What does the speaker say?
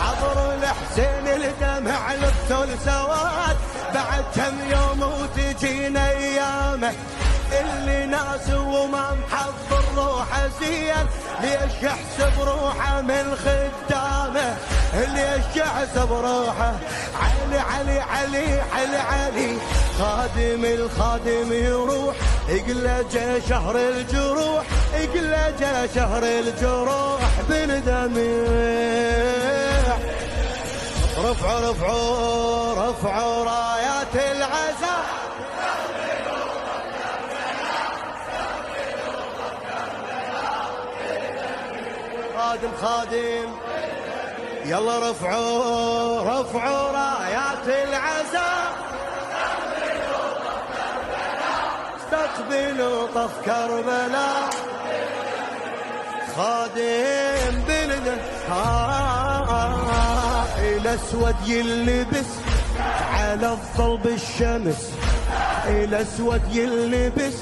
عبر الحسين الدمع للثل سواد، بعد كم يوم وتجينا ايامه اللي ناس وما محضر روحه زين، ليش يحسب روحه من خدامه، ليش يحسب روحه. علي علي علي علي علي خادم الخادم يروح، يقلى شهر الجروح، يقلى شهر الجروح بن دميع. رفعوا رفعوا رفعوا رايات العزاء، خادم خادم يلا رفعوا رفعوا رايات العزاء، استقبلوا طف كربلاء. خادم بلده الاسود يلبس على الضلب الشمس، الاسود يلبس